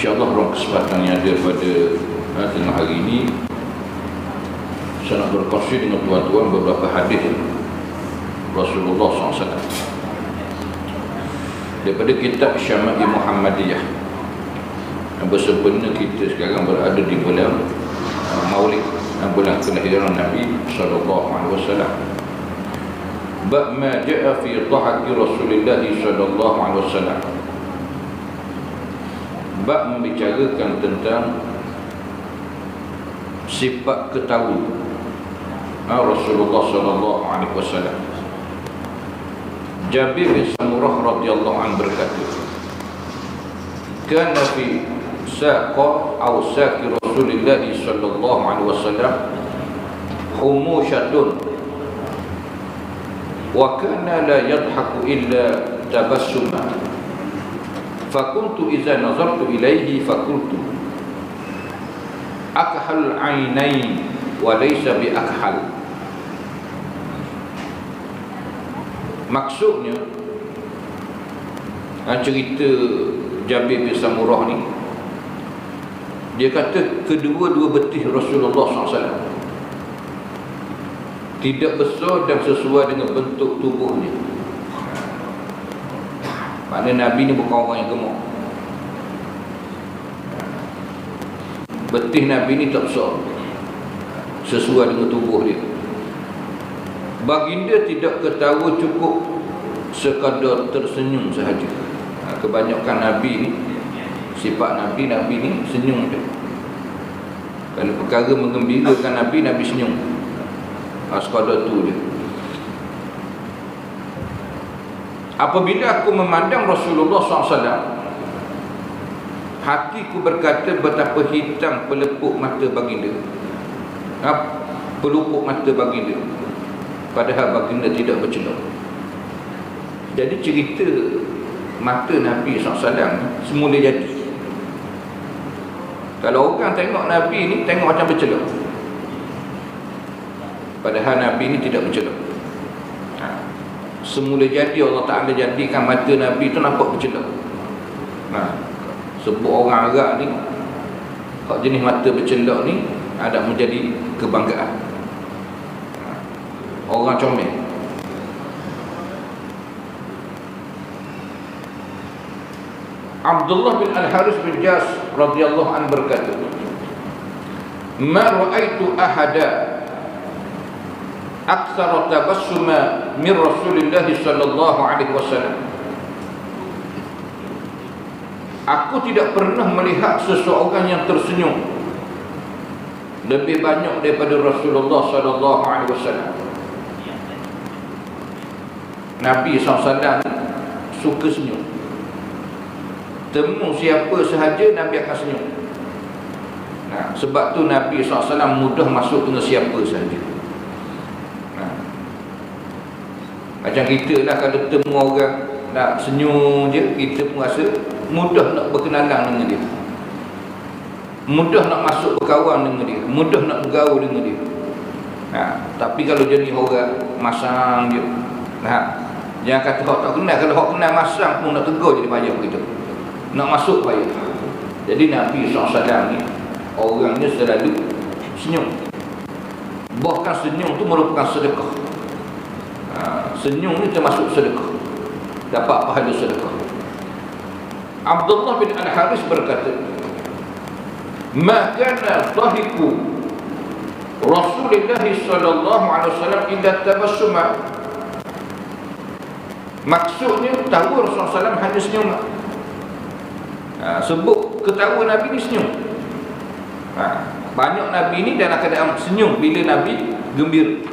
InsyaAllah dalam kesempatan yang ada pada tengah hari ini, saya nak berkongsi dengan tuan-tuan beberapa hadis Rasulullah SAW daripada kitab Syama'il Muhammadiyah. Yang bersebenar kita sekarang berada di bulan Maulid, bulan kelahiran Nabi SAW. Bab ma ja'a fi dhahaki Rasulullah SAW. Bab membicarakan tentang sifat ketawa Rasulullah SAW. Jabir bin Samurah radhiyallahu anhu berkata, kana fi saqa aw saqi Rasulullah sallallahu alaihi wasallam humushatun wa kana la yadhaku illa tabassuma fakuntu idza nazartu ilayhi fakultu akhal ainain wa laysa bi akhal. Maksudnya cerita Jabir bin Samurah ni, dia kata kedua-dua betis Rasulullah SAW tidak besar dan sesuai dengan bentuk tubuhnya. Maknanya Nabi ni bukan orang yang gemuk. Betis Nabi ni tak besar, sesuai dengan tubuh dia. Baginda tidak ketawa, cukup sekadar tersenyum sahaja. Kebanyakan Nabi ni, sifat Nabi ni senyum je. Kalau perkara menggembirakan Nabi senyum. Sekadar tu je. Apabila aku memandang Rasulullah SAW, hatiku berkata betapa hitam pelupuk mata baginda. Pelupuk mata baginda, padahal baginda tidak bercelok. Jadi cerita mata Nabi SAW semula jadi. Kalau orang tengok Nabi ni, tengok macam bercelok, padahal Nabi ni tidak bercelok. Semula jadi Allah Ta'ala jadikan mata Nabi tu nampak bercelok. Sebut orang Arab ni, kalau jenis mata bercelok ni ada menjadi kebanggaan. Orang comel. Abdullah bin Al-Haris bin Jas radhiyallahu anhu berkata, ma ra'aitu ahada aktsara tabassuma min Rasulillah sallallahu alaihi wasallam. Aku tidak pernah melihat seseorang yang tersenyum lebih banyak daripada Rasulullah sallallahu alaihi wasallam. Nabi SAW suka senyum. Temu siapa sahaja Nabi akan senyum. Sebab tu Nabi SAW mudah masuk dengan siapa sahaja. Macam kita lah, kalau temu orang nak senyum je, kita pun rasa mudah nak berkenalan dengan dia, mudah nak masuk berkawan dengan dia, mudah nak bergaul dengan dia. Tapi kalau jenis orang masang je, jangan kata hak tak kenal. Kalau hak kenal masang pun nak tegur jadi payah begitu, nak masuk payah. Jadi Nabi SAW ni orangnya selalu senyum. Bahkan senyum tu merupakan sedekah. Senyum ni termasuk sedekah, dapat pahala sedekah. Abdullah bin Al-Haris berkata, ma kana dhahiku Rasulullah sallallahu alaihi wasallam illa tabassuma. Maksudnya tahu Rasulullah SAW hanya senyum. Sebut ketawa Nabi ni senyum. Banyak Nabi ni dalam keadaan senyum bila Nabi gembira.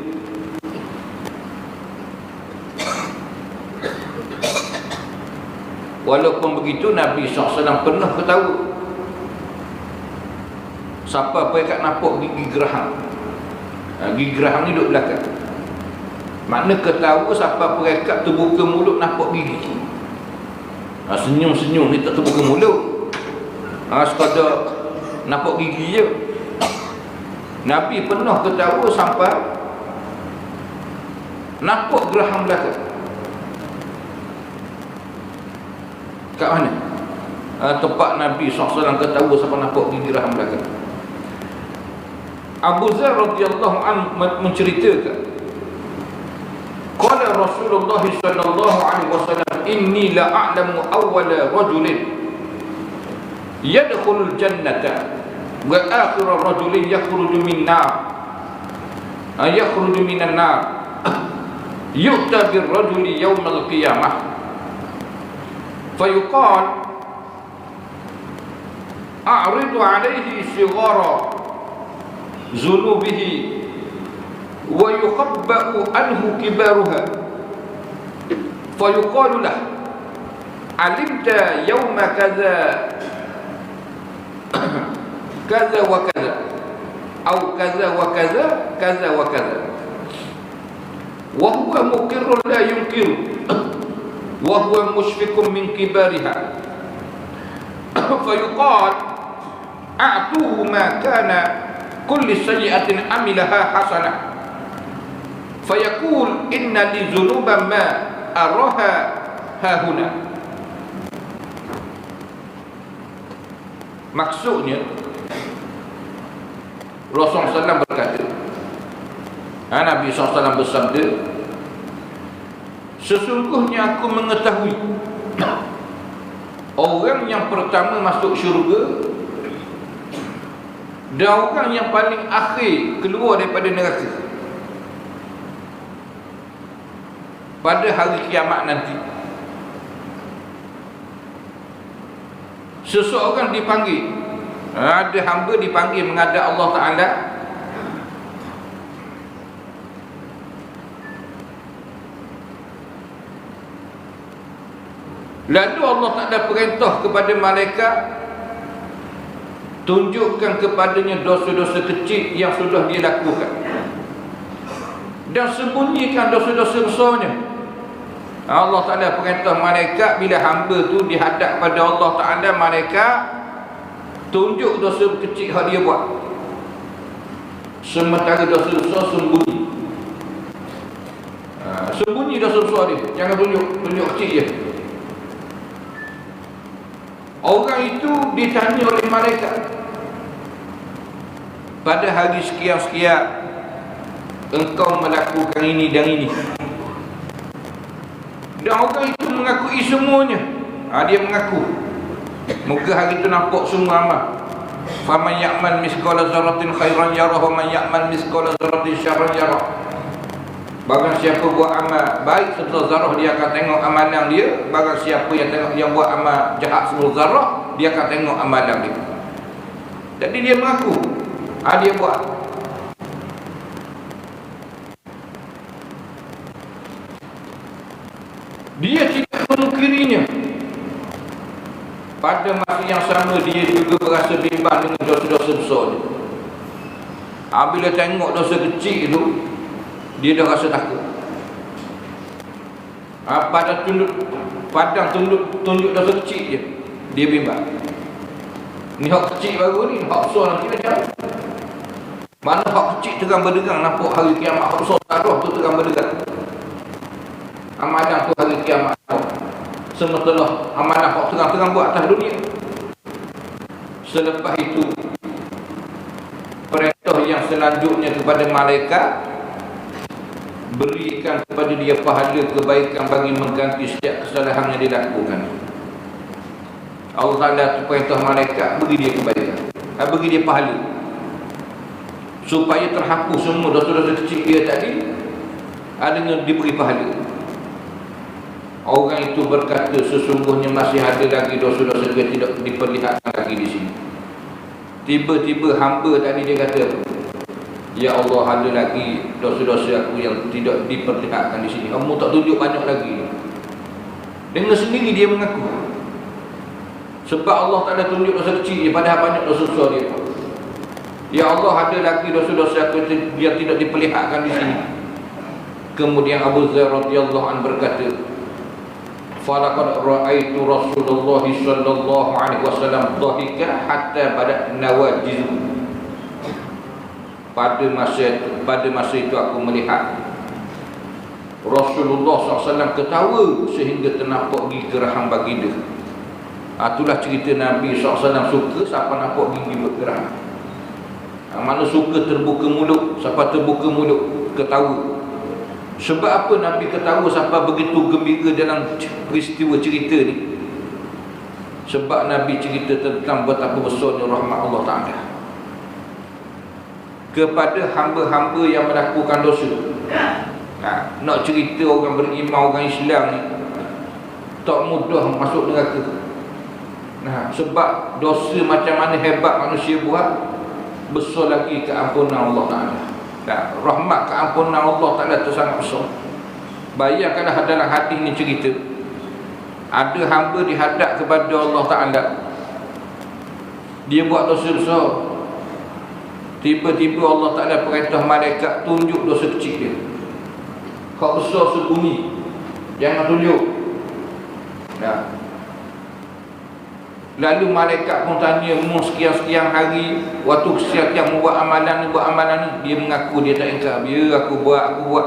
Walaupun begitu Nabi SAW pernah ketawa. Siapa kat nampak gigi geraham. Gigi geraham ni duduk belakang. Makna ketawa siapa perekat terbuka mulut nampak gigi. Senyum-senyum ni tak terbuka mulut, sekadar nampak gigi je. Nabi pernah ketawa sampai nampak geraham belakang. Kat mana? tempat Nabi SAW ketawa sampai nampak gigi rahang belakang. Abu Dzar radhiyallahu anhu menceritakan, qala Rasulullah sallallahu alaihi wasallam, inni la a'lamu awwala rajulin yadkhulul jannata wa akhir rajulin yakhruju minan nar yu'ta bir rajuli yawmal qiyamah fayuqal a'ridu alayhi sighara zunubihi wa yukhabba'u anhu kibaruha fayuqalu lah alimta yawma kadza kaza wa kaza atau kaza wa kaza kaza wa kaza wa huwa muqirrun la yunkiru wa huwa mushfiqun min kibariha fayuqal a'tuhu ma kana kulli sayyi'atin amilaha hasanah fayaqul inna li dhunuban ma araha hahuna. Maksudnya Rasulullah SAW berkata, Nabi SAW bersabda, sesungguhnya aku mengetahui orang yang pertama masuk syurga dan orang yang paling akhir keluar daripada neraka pada hari kiamat nanti. Seseorang dipanggil, ada hamba dipanggil menghadap Allah Ta'ala, lalu Allah Ta'ala perintah kepada malaikat, tunjukkan kepadanya dosa-dosa kecil yang sudah dia lakukan dan sembunyikan dosa-dosa besarnya. Allah Ta'ala perintah malaikat, bila hamba tu dihadap pada Allah Ta'ala, malaikat tunjuk dosa kecil yang dia buat, sementara dosa besar sembunyi. Sembunyi dosa besar dia, jangan tunjuk kecil je. Orang itu ditanya oleh malaikat, pada hari sekian-sekian engkau melakukan ini dan ini. Dan orang itu mengakui semuanya. Dia mengaku. Muka hari itu nampak semua amal. Faman ya'mal misqala dzarratin khairan yarah wa man ya'mal misqala dzarratin syarran yarah. Barang siapa buat amal baik sebesar zarah, dia akan tengok amalan dia. Barang siapa yang buat amal jahat sebesar zarah, dia akan tengok amalan dia. Jadi dia mengaku, dia buat. Dia tidak mengkirinya. Pada masa yang sama dia juga berasa bimbang dengan dosa-dosa besar dia. Bila tengok dosa kecil itu, dia dah rasa takut. Pada tunjuk dosa kecil je, dia bimbang. Ni hak kecil baru ni, hak besar nanti macam mana? Hak kecil terang berderang, nampak hari kiamat. Hak besar taruh tu terang berderang. Amalan tu hari kiamat, sementara amalan hak terang-terang buat atas dunia. Selepas itu, perintah yang selanjutnya kepada malaikat, berikan kepada dia pahala kebaikan bagi mengganti setiap kesalahan yang dilakukan. Allah Ta'ala perintah malaikat, beri dia kebaikan, beri dia pahala, supaya terhapus semua dosa-dosa kecil dia tadi, dengan diberi pahala. Orang itu berkata, sesungguhnya masih ada lagi dosa-dosa yang tidak diperlihatkan lagi di sini. Tiba-tiba hamba tadi dia kata, ya Allah, ada lagi dosa-dosa aku yang tidak diperlihatkan di sini. Kamu tak tunjuk banyak lagi. Dengan sendiri dia mengaku. Sebab Allah Ta'ala tunjuk dosa kecil dia, padahal banyak dosa besar dia. Ya Allah, ada lagi dosa-dosa aku yang tidak diperlihatkan di sini. Kemudian Abu Dzar radhiyallahu anhu berkata, falaqad ra'aitu Rasulullah sallallahu alaihi wasallam dhahika hatta badat nawajiz. Pada masa itu aku melihat Rasulullah SAW ketawa sehingga ternampak gigi geraham baginda. Itulah cerita Nabi SAW suka siapa nampak gigi bergerak. Mana suka terbuka mulut, siapa terbuka mulut ketawa. Sebab apa Nabi ketawa siapa begitu gembira dalam peristiwa cerita ni? Sebab Nabi cerita tentang betapa besarnya rahmat Allah Ta'ala kepada hamba-hamba yang melakukan dosa. Nak cerita orang beriman, orang Islam ni tak mudah masuk neraka. Sebab dosa macam mana hebat manusia buat, besar lagi keampunan Allah Ta'ala. Rahmat keampunan Allah Ta'ala itu sangat besar. Bayangkanlah dalam hadis ni cerita, ada hamba dihadap kepada Allah Ta'ala, dia buat dosa besar. Tiba-tiba Allah Ta'ala perintah malaikat tunjuk dosa kecil dia. Kau besar sebunyi, jangan tunjuk. Lalu malaikat pun tanya, mu sekian-sekian hari, waktu sekian buat amalan ni. Dia mengaku dia tak ingkar. Biar aku buat.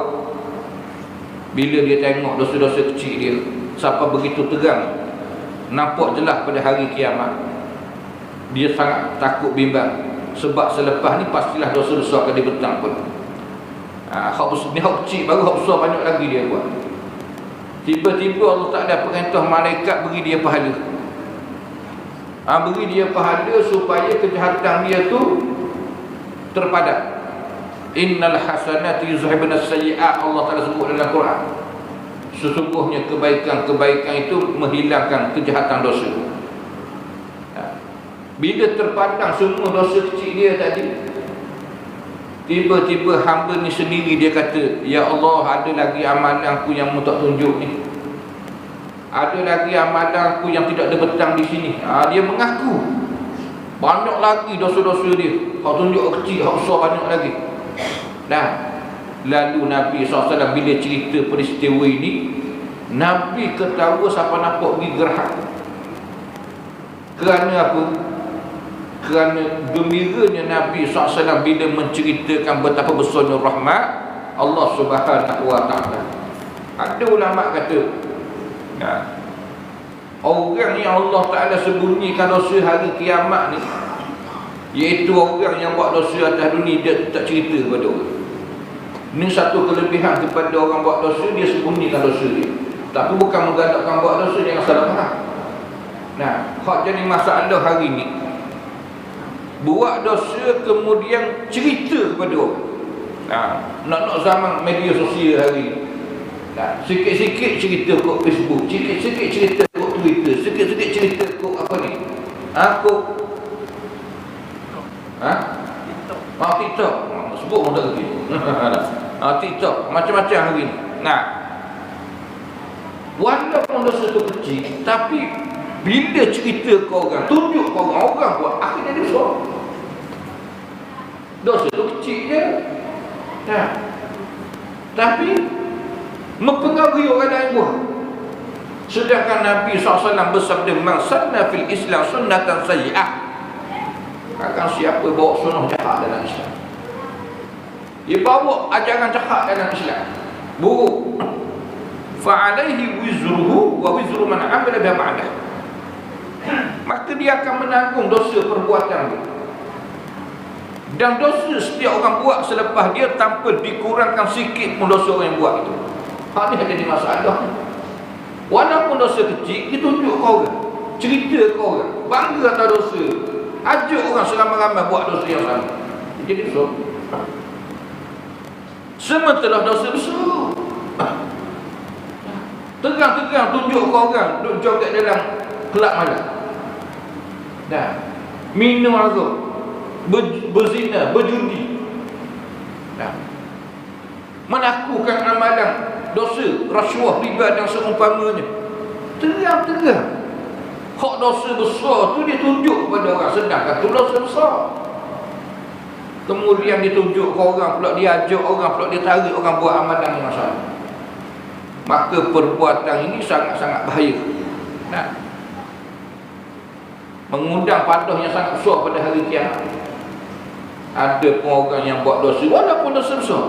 Bila dia tengok dosa-dosa kecil dia, siapa begitu terang, nampak jelas pada hari kiamat, dia sangat takut bimbang. Sebab selepas ni pastilah dosa besar akan dibentang pun. Ni hak kecil, baru hak besar banyak lagi dia buat. Tiba-tiba Allah Ta'ala perintah malaikat beri dia pahala. Beri dia pahala supaya kejahatan dia tu terpadam. Innal hasanati yuzhibun as-sayyi'at, Allah Ta'ala sebut dalam Quran. Sesungguhnya kebaikan-kebaikan itu menghilangkan kejahatan dosa. Bila terpadam semua dosa kecil dia tadi, tiba-tiba hamba ni sendiri dia kata, ya Allah, ada lagi amalanku yang mu tak tunjuk ni. Ada lagi amalanku yang tidak dibentang di sini. Dia mengaku banyak lagi dosa-dosa dia. Hak tunjuk kecil, hak besar banyak lagi. Lalu Nabi SAW bila cerita peristiwa ini, Nabi ketawa siapa nampak pergi gerhak. Kerana apa? Kerana gembiranya Nabi SAW bila menceritakan betapa besarnya rahmat Allah Subhanahu wa Ta'ala. Ada ulama kata, orang yang Allah Ta'ala sembunyikan dosa hari kiamat ni, iaitu orang yang buat dosa atas dunia, dia tak cerita kepada orang. Ini satu kelebihan kepada orang buat dosa, dia sembunyikan dosa dia. Tapi bukan menggalakkan buat dosa, jangan salah faham. Hak jadi masalah hari ni, buat dosa kemudian cerita kepada orang. Nak zaman media sosial hari ni, sikit-sikit cerita kat Facebook, sikit-sikit cerita kat Twitter, sikit-sikit cerita kat apa ni, TikTok. Sebut pun tak kerti. TikTok, macam-macam hari ni. Walaupun dosa tu kecil, tapi bila cerita ke orang, tunjuk ke orang buat, akhirnya dia besar. Dosa tu kecil je, tapi mempengaruhi orang lain buat. Sedangkan Nabi SAW bersabda, man sanna fil Islam sunnatan sayyi'ah, akan siapa bawa sunnah jahat dalam Islam, dia bawa ajaran jahat dalam Islam, buruk, fa'alaihi wizruhu wa wizru man amila biha ba'dah, maka dia akan menanggung dosa perbuatan dia. Dan dosa setiap orang buat selepas dia tanpa dikurangkan sikit pun dosa orang yang buat itu. Hal ni ada di masalah. Walaupun dosa kecil, ditunjuk ke orang, cerita ke orang, bangga atas dosa, ajak orang seramai-ramai buat dosa yang sama. Jadi besar. Sementara dosa besar, terang-terang tunjuk ke orang, duduk joget dalam kelab malam, minum alkohol, berzina, berjudi, melakukan amalan dosa, rasuah, riba dan seumpamanya, terang-terang. Hak dosa besar tu dia tunjuk kepada orang, sedangkan tu dosa besar. Kemudian ditunjuk ke orang pula, dia ajak orang pula, dia tarik orang buat amalan yang salah. Maka perbuatan ini sangat-sangat bahaya. Mengundang padah yang sangat besar pada hari kiamat. Ada pun orang yang buat dosa, walaupun dosa besar,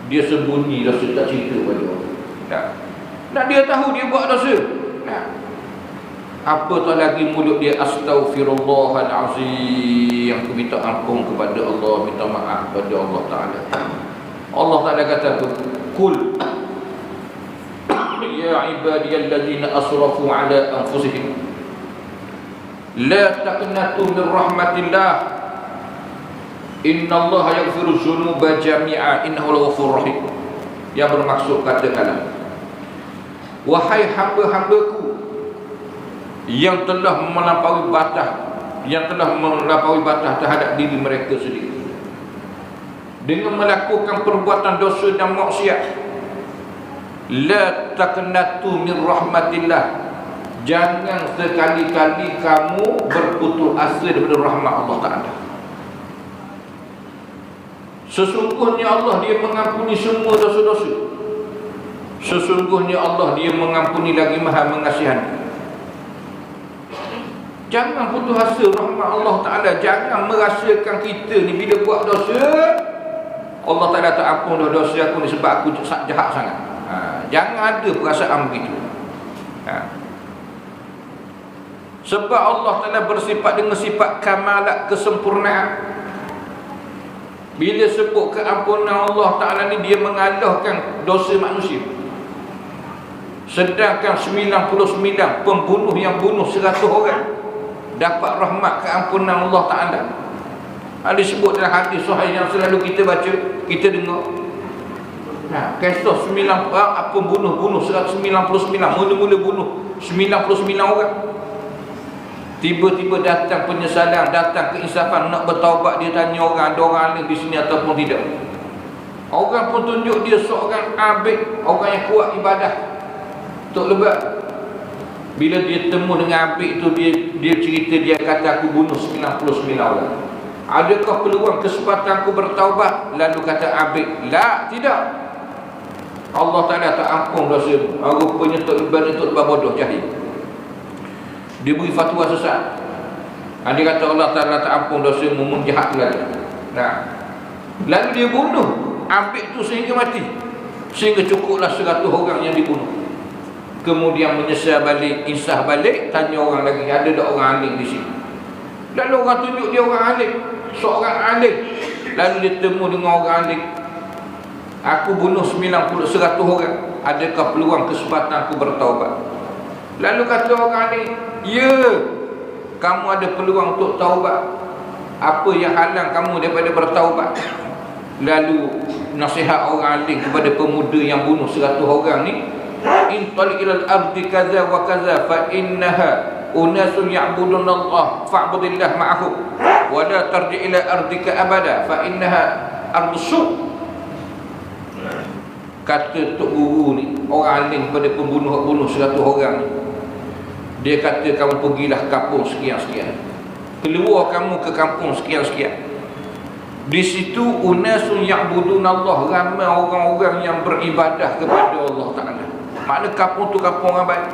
dia sembunyi dosa, tak cerita pada orang. Dia tahu dia buat dosa, Apatah lagi mulut dia astaghfirullahalazim, aku minta ampun kepada Allah, minta maaf kepada Allah Ta'ala. Allah Ta'ala kata kul ya ibadiyallazina asrafu ala anfusihim la taqnatu min rahmatillah innallaha yaghfiru dzunuba jami'a innahu laghafurur rahim. Yang bermaksud katakanlah, wahai hamba-hambaku yang telah melampaui batas terhadap diri mereka sendiri dengan melakukan perbuatan dosa dan maksiat, la taqnatu min rahmatillah, jangan sekali-kali kamu berputus asa daripada rahmat Allah Ta'ala. Sesungguhnya Allah dia mengampuni semua dosa-dosa. Sesungguhnya Allah dia mengampuni lagi maha mengasihani. Jangan putus asa rahmat Allah Ta'ala. Jangan merasakan kita ni bila buat dosa Allah Ta'ala tak ampun dosa aku ni sebab aku jahat sangat. Jangan ada perasaan begitu. Sebab Allah Ta'ala bersifat dengan sifat kamalat, kesempurnaan. Bila sebut keampunan Allah Ta'ala ni, dia mengalahkan dosa manusia. Sedangkan 99 pembunuh yang bunuh 100 orang dapat rahmat keampunan Allah Ta'ala. Disebut dalam hadis sahih yang selalu kita baca, kita dengar. Kisah 9 orang pembunuh 199, mula-mula bunuh 99 orang. Tiba-tiba datang penyesalan, datang keinsafan, nak bertaubat. Dia tanya orang, ada orang lain di sini ataupun tidak. Orang pun tunjuk dia seorang abid, orang yang kuat ibadah. Tok Lebat, bila dia temu dengan abid tu, dia cerita, dia kata aku bunuh 99 orang. Adakah peluang kesempatan aku bertaubat? Lalu kata abid, la, tidak. Allah Ta'ala tak ampun dosa. Rupanya Tok Lebat ni Tok Lebat bodoh, jahil. Dia beri fatwa sesat. Dia kata Allah Ta'ala tak ampun dosa, memang jahat lagi. Lalu dia bunuh abid tu sehingga mati, sehingga cukuplah 100 orang yang dibunuh. Kemudian menyesal balik, insah balik, tanya orang lagi, ada tak orang alim di sini? Lalu orang tunjuk dia orang alim, seorang alim. Lalu dia temu dengan orang alim, aku bunuh 100 orang, adakah peluang kesempatan aku bertaubat? Lalu kata orang alim, ya, kamu ada peluang untuk taubat. Apa yang halang kamu daripada bertaubat? Lalu nasihat orang alim kepada pemuda yang bunuh 100 orang ni, intaliq ilal ardi kaza wa kaza fa innaha unasun ya'budun Allah fa'budillah ma'ahu wa la tarji ila ardika abada fa innaha ardusuk. Kata Tok Guru ni, orang alim kepada pembunuh 100 orang ni, dia kata kamu pergilah kampung sekian-sekian, keluar kamu ke kampung sekian-sekian. Di situ unasun ya'budun Allah, ramai orang-orang yang beribadah kepada Allah Ta'ala. Makna kampung tu kampung orang baik,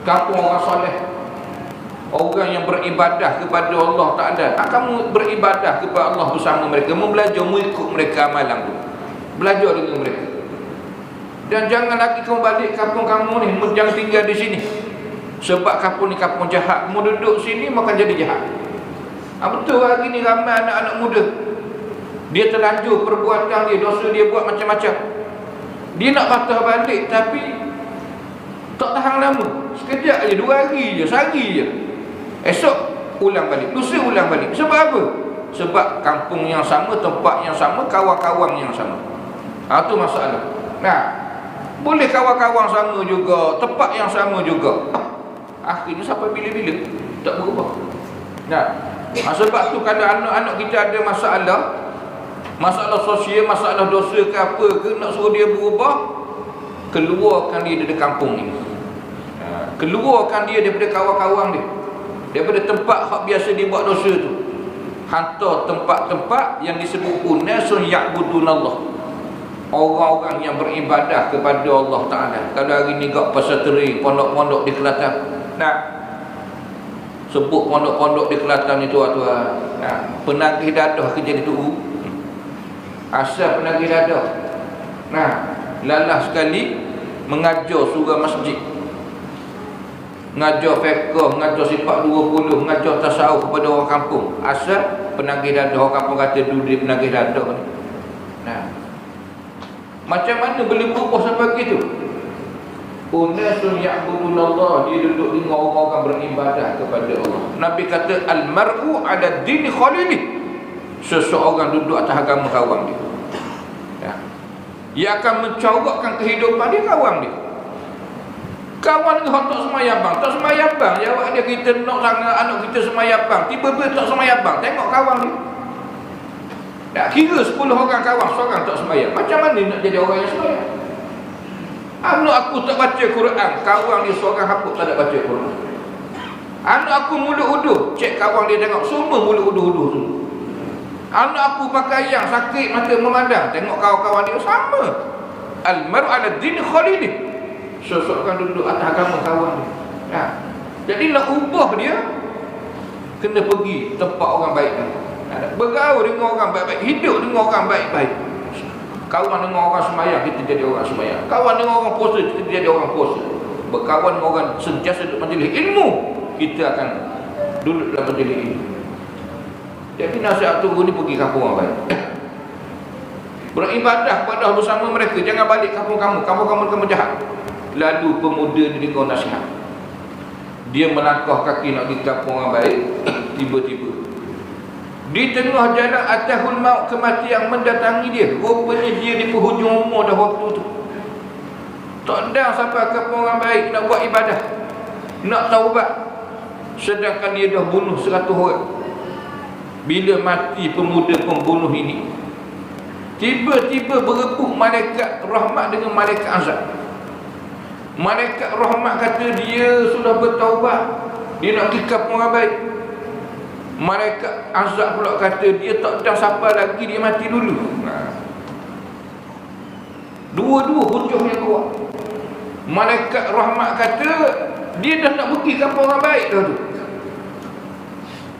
kampung orang soleh, orang yang beribadah kepada Allah Ta'ala. Kamu beribadah kepada Allah bersama mereka, belajar mengikut mereka amalan tu, belajar dengan mereka. Dan jangan lagi kamu balik kampung kamu ni, jangan tinggal di sini. Sebab kampung ni kampung jahat, mau duduk sini maka jadi jahat. Betul hari ni ramai anak-anak muda, dia terlanjur perbuatan dia, dosa dia buat macam-macam. Dia nak patah balik tapi tak tahan lama, sekejap je, 2 hari je, sehari je, esok ulang balik, lusa ulang balik. Sebab apa? Sebab kampung yang sama, tempat yang sama, kawan-kawan yang sama. Itu masalah. Boleh kawan-kawan sama juga, tempat yang sama juga, akhirnya sampai bila-bila tak berubah. Sebab tu kalau anak-anak kita ada masalah sosial, masalah dosa ke apa ke, nak suruh dia berubah, keluarkan dia dari kampung ni, keluarkan dia daripada kawan-kawan dia, daripada tempat hak biasa dia buat dosa tu, hantar tempat-tempat yang disebut unasun ya'budunallah, orang-orang yang beribadah kepada Allah Ta'ala. Kalau hari ni kat pasar teri, pondok-pondok di Kelantan, sebut pondok-pondok di Kelantan itu tuan-tuan, penagih dadah kerja di tu, asal penagih dadah. Lalah sekali mengajar surah masjid. Ngajar fiqh, ngajar sifat 20, ngajar tasawuf kepada orang kampung. Asal penagih dadah, orang kampung kata dulu dia penagih dadah. Nah, macam mana boleh berubah sampai begitu? Unasun ya'budunallah, dia duduk dengan orang-orang beribadah kepada Allah. Nabi kata al-mar'u ala dini khalilih, seseorang duduk atas agama kawan dia. Ya. Ia akan mencorakkan kehidupan dia kawan dia. Kawan dengan tak semayang bang, tak semayang bang. Jawab dia, kita nak sangat anak kita semayang bang, tiba-tiba tak semayang bang. Tengok kawan dia. Tak kira 10 orang kawan, seorang tak semayang. Macam mana nak jadi orang yang semayang? Anak aku tak baca Quran, kawan dia seorang hapus tak ada baca Quran. Anak aku mulut uduh, cek kawan dia tengok, semua mulut uduh-uduh semua. Anak aku pakai yang sakit mata memandang, tengok kawan-kawan dia sama. Al-mar'u ala din khalilih, seseorang duduk atas agama kawan dia. Ya. Jadi nak ubah dia, kena pergi tempat orang baik. Bergaul dengan orang baik-baik, hidup dengan orang baik-baik. Kawan dengan orang semayang, kita jadi orang semayang. Kawan dengan orang puasa, kita jadi orang puasa. Berkawan dengan orang sentiasa duduk majlis ilmu, kita akan duduk dalam majlis ilmu. Jadi nasihat tu ni pergi kampung orang baik. Beribadah kepada bersama mereka, jangan balik kampung kamu. Kamu jahat. Lalu pemuda ni dengar nasihat. Dia melangkah kaki nak pergi kampung orang baik. Tiba-tiba di tengah jalan atahul maut, kematian mendatangi dia. Rupanya dia di penghujung umur dah waktu tu. Tak ada sampai ke orang baik nak buat ibadah, nak taubat. Sedangkan dia dah bunuh 100 orang. Bila mati pemuda pembunuh ini, tiba-tiba berebut malaikat rahmat dengan malaikat azab. Malaikat rahmat kata dia sudah bertaubat, dia nak pergi ke orang baik. Malaikat azab pula kata dia tak dah sampai lagi, dia mati dulu. Dua-dua hujung yang kuat. Malaikat rahmat kata dia dah nak pergi ke orang baik dah tu.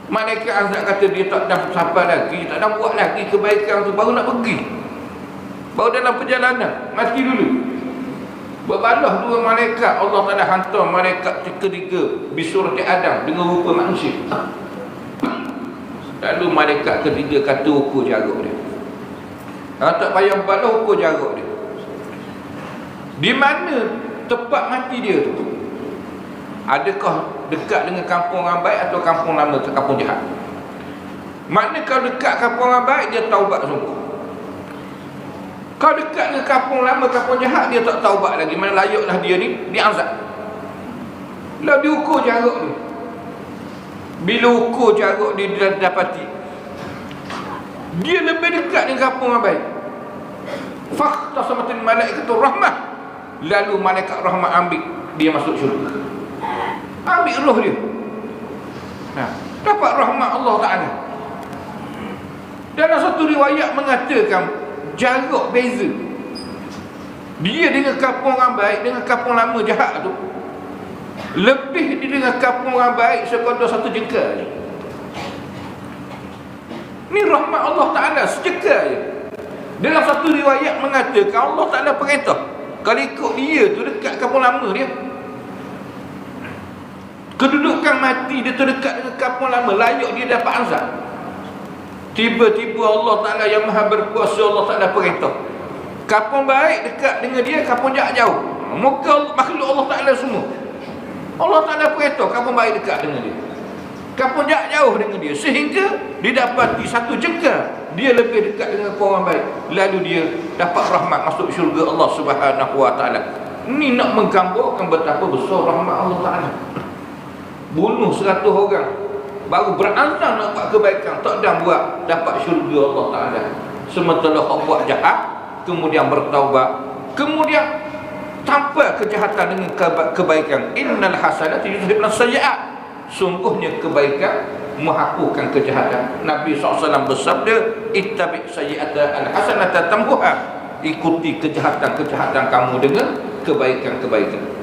Malaikat azab kata dia tak dah sampai lagi, tak dah buat lagi kebaikan tu, baru nak pergi, baru dalam perjalanan mati dulu. Berbalah dua malaikat, Allah Ta'ala hantar malaikat ketiga bisurati Adam dengan rupa manusia. Lalu malaikat ketiga kata ukur jarak dia. Tak payah balah, ukur jarak dia. Di mana tempat mati dia tu? Adakah dekat dengan kampung orang baik atau kampung lama ke kampung jahat? Makna kalau dekat kampung orang baik, dia taubat sungguh. Kalau dekat dengan kampung lama, kampung jahat, dia tak taubat lagi. Mana layaklah dia ni diazab. Lalu diukur jarak dia. Bila ukur jarak dia dapati dia lebih dekat dengan kampung orang baik, fakhtasamatul malaikatur rahmah, lalu malaikat rahmat ambil dia masuk syurga, ambil roh dia. Nah, dapat rahmat Allah Ta'ala. Dalam satu riwayat mengatakan jarak beza dia dengan kampung orang baik dengan kampung lama jahat tu lebih dengan kampung orang baik sekadar 1 jengkal je. Ni rahmat Allah Ta'ala sejengkal je. Dalam satu riwayat mengatakan Allah Ta'ala perintah, kalau ikut dia tu dekat kampung lama dia, kedudukan mati dia terdekat dengan kampung lama, layak dia dapat azab. Tiba-tiba Allah Ta'ala yang maha berkuasa, Allah Ta'ala perintah, kampung baik dekat dengan dia, kampung jahat jauh. Muka makhluk Allah Ta'ala semua, Allah Ta'ala perintah kampung baik dekat dengan dia, kampung jahat jauh dengan dia, sehingga didapati 1 jengkal dia lebih dekat dengan orang baik. Lalu dia dapat rahmat masuk syurga Allah Subhanahu Wa Ta'ala. Ini nak menggambarkan betapa besar rahmat Allah Ta'ala. Bunuh 100 orang, baru beransang nak buat kebaikan, tak dah buat, dapat syurga Allah Ta'ala. Sementara orang buat jahat, kemudian bertaubat, kemudian tanpa kejahatan dengan kebaikan. Innal hasanati yudhibna sayyi'at, sungguhnya kebaikan menghapuskan kejahatan. Nabi SAW bersabda, ittabi' sayyi'ata al-hasanata tamhuha, ikuti kejahatan-kejahatan kamu dengan kebaikan-kebaikan.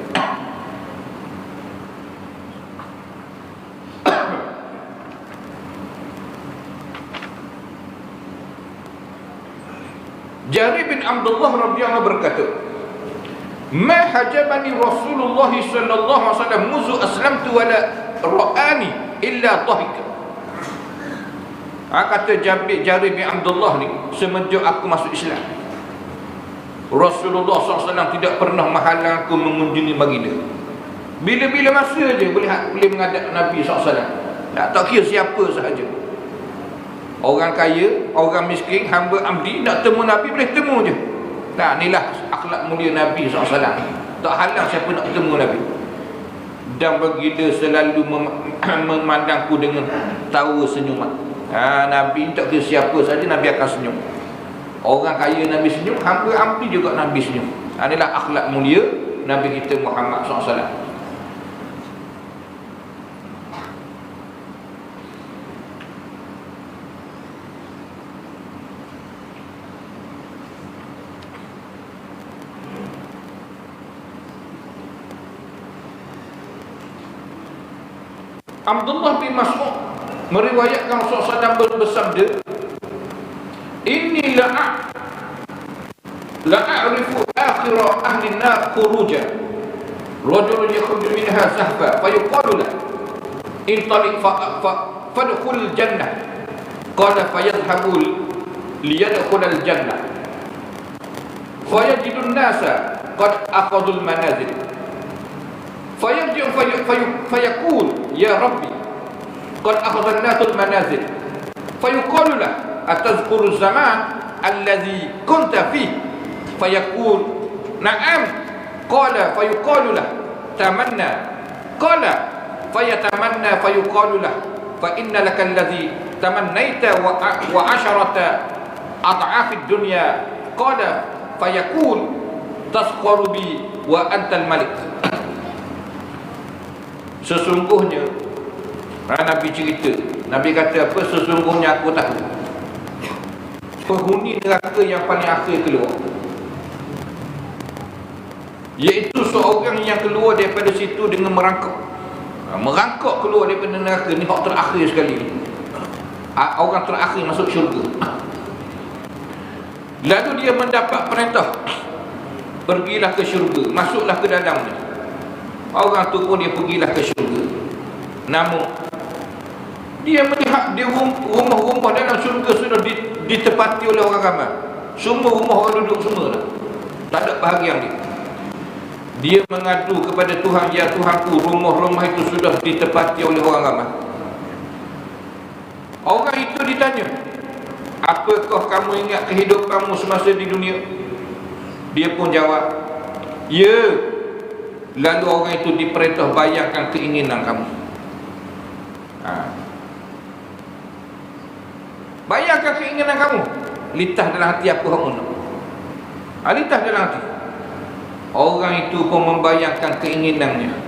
Jarir bin Abdullah radhiyallahu berkata, ma hajabani Rasulullah sallallahu alaihi wasallam muzu aslamtu wala ra'ani illa dhahika. Kata Jarir bin Abdullah ni, semenjak aku masuk Islam, Rasulullah SAW tidak pernah menghalang aku mengunjungi baginda. Bila-bila masa je boleh menghadap Nabi SAW. Tak kira siapa sahaja, orang kaya, orang miskin, hamba abdi, nak temu Nabi boleh temu je. Nah, inilah akhlak mulia Nabi SAW. Tak halang siapa nak temu Nabi. Dan baginda selalu memandangku dengan tawa senyuman. Nabi tak kira siapa saja, Nabi akan senyum. Orang kaya Nabi senyum, hamba abdi juga Nabi senyum. Inilah akhlak mulia Nabi kita Muhammad SAW. Abdullah bin Mas'ud meriwayatkan Rasulullah SAW bersabda, inni la'arifu akhira ahli an-nar khuruja rajulun yakhruju minha zahfa fayuqalu lahu intaliq fadkhul jannah qala fayadhhabu liyadkhul al-jannah fayajidu an-nasa qad akhadhu al-manazil fayarji'u fayaqul ya rabbi qad akhadha an-nasu al-manazil fayuqalu lahu atadhkuru zaman alladhi kunta fihi fayaqul na'am qala fayuqalu lahu tamanna qala fayatamanna fayuqalu lahu fa inna laka alladhi tamannaita wa asharata ad'afid dunya qala fayaqul tasqaru bi wa antal malik. Sesungguhnya Nabi cerita, Nabi kata apa? Sesungguhnya aku tahu penghuni neraka yang paling akhir keluar, iaitu seorang yang keluar daripada situ dengan merangkak. Merangkak keluar daripada neraka ni hak terakhir sekali. Orang terakhir masuk syurga. Lalu dia mendapat perintah, pergilah ke syurga, masuklah ke dalamnya. Orang tu pun dia pergilah ke syurga. Namun dia melihat di rumah-rumah dalam syurga sudah ditepati oleh orang ramai. Semua rumah orang duduk semua dah. Tak ada bahagian dia. Dia mengadu kepada Tuhan, ya Tuhanku, rumah-rumah itu sudah ditepati oleh orang ramai. Orang itu ditanya, apakah kamu ingat kehidupanmu semasa di dunia? Dia pun jawab, ya. Lalu orang itu diperintah bayangkan keinginan kamu. Bayangkan keinginan kamu. Litah dalam hati apa kamu nak? Litah dalam hati. Orang itu pun membayangkan keinginannya.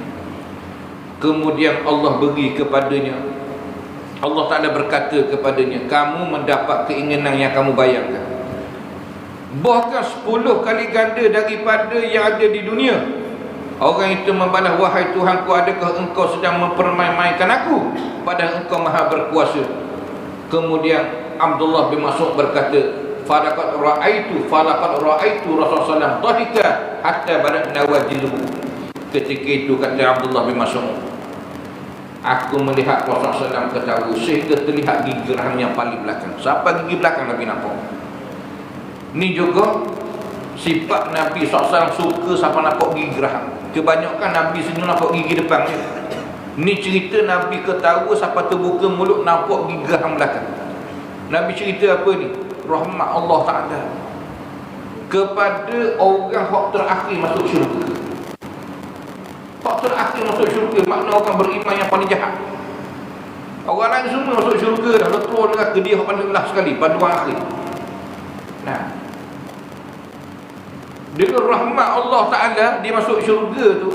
Kemudian Allah beri kepadanya. Allah Ta'ala berkata kepadanya, kamu mendapat keinginan yang kamu bayangkan, bahkan 10 kali ganda daripada yang ada di dunia. Orang itu membalas, wahai Tuhanku, adakah engkau sedang mempermain-mainkan aku, padahal engkau maha berkuasa. Kemudian Abdullah bin Mas'ud berkata, falaqad ra'aitu Rasulullah dhahika hatta badat nawajiluhu. Ketika itu kata Abdullah bin Mas'ud, aku melihat Rasulullah SAW ketawa sehingga terlihat gigi rahang yang paling belakang. Sampai gigi belakang Nabi nampak. Ni juga sifat Nabi SAW, suka siapa nampak gigi rahang. Kebanyakan Nabi senyum nampak gigi depan je. Ni cerita Nabi ketawa siapa terbuka mulut nampak gigi rahang belakang. Nabi cerita apa ni? Rahmat Allah Ta'ala kepada orang yang terakhir masuk syurga. Hak terakhir masuk syurga makna orang beriman yang paling jahat. Orang lain semua masuk syurga dah, keluar neraka, dia yang paling belah sekali pada orang akhir. Nah, dengan rahmat Allah Ta'ala dia masuk syurga tu,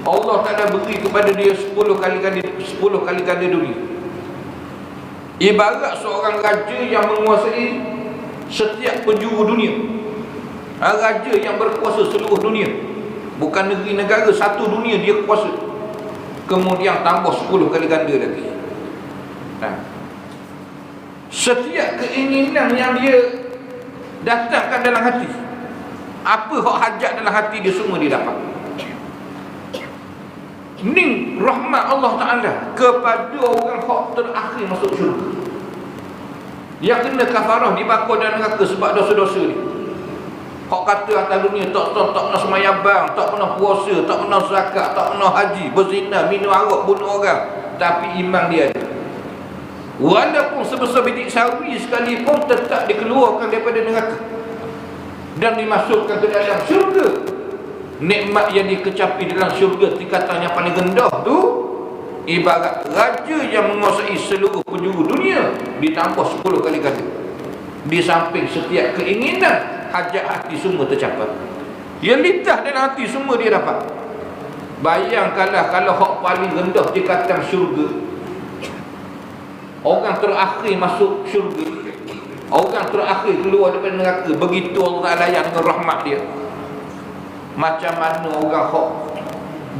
Allah Ta'ala beri kepada dia 10 kali ganda dunia. Ibarat seorang raja yang menguasai setiap penjuru dunia. Raja yang berkuasa seluruh dunia, bukan negeri negara, satu dunia dia kuasa. Kemudian tambah 10 kali ganda lagi. Nah, setiap keinginan yang dia datangkan dalam hati, Apa hak hajat dalam hati dia semua dia dapat. Ini rahmat Allah Ta'ala kepada orang hak terakhir masuk syurga, yang kena kafarah dibakar dalam neraka sebab dosa-dosa ni. Hak kata atas dunia tak pernah semayang bang, tak pernah puasa, tak pernah zakat, tak pernah haji, berzina, minum arak, bunuh orang, tapi iman dia ada. Walaupun sebesar bidik sawi sekalipun tetap dikeluarkan daripada neraka dan dimasukkan ke dalam syurga. Nikmat yang dikecapi dalam syurga tingkatan yang paling rendah tu ibarat raja yang menguasai seluruh penjuru dunia ditambah 10 kali ganda. Di samping setiap keinginan, hajat hati semua tercapai. Yang litah dalam hati semua dia dapat. Bayangkanlah kalau hak paling rendah tingkatan syurga, orang terakhir masuk syurga, orang terakhir keluar daripada neraka, begitu Allah Ta'ala layan dengan rahmat dia. Macam mana orang hak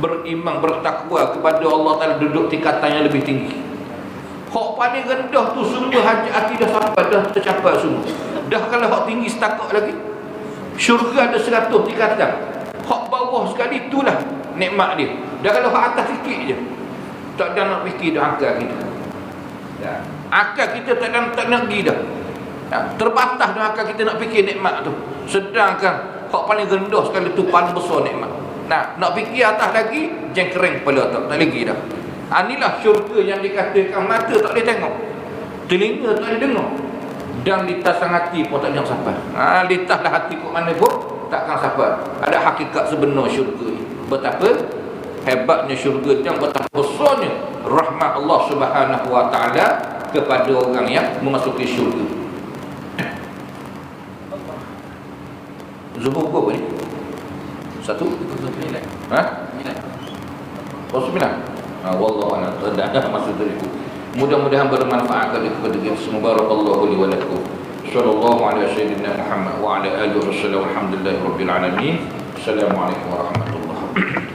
beriman, bertakwa kepada Allah Ta'ala duduk tingkatan yang lebih tinggi. Hak paling rendah tu semua hajat hati dah sampai, dah tercapai semua. Dah kalau hak tinggi setakat lagi, syurga ada 100 tingkatan. Hak bawah sekali itulah nikmat dia. Dah kalau hak atas sikit je, tak ada nak fikir dah akal kita. Ya. Akal kita tak nak pergi dah. Ya. Terbatas dah akal kita nak fikir nikmat tu. Sedangkan hak paling rendah sekali tu paling besar nikmat. Nak fikir atas lagi, jengkereng kepala tak lagi dah. Inilah syurga yang dikatakan mata tak boleh tengok, telinga tak boleh dengar, dan litas hati pun tak boleh sampai. Litaslah hati ke mana pun takkan sampai. Ada hakikat sebenar syurga ni. Betapa hebatnya syurga dan betapa besarnya rahmat Allah Subhanahu Wa Taala kepada orang yang memasuki syurga. Zuhur berapa ni? 1? Ha? 9. Wallahu a'lam. Tak ada maksud dari itu. Mudah-mudahan bermanfaat kepada kita semua. Barakallahu li wa lakum. Sallallahu alaihi wasallam Muhammad wa ala alihi wasallam. Alhamdulillahirabbil alamin. Assalamualaikum warahmatullahi wabarakatuh.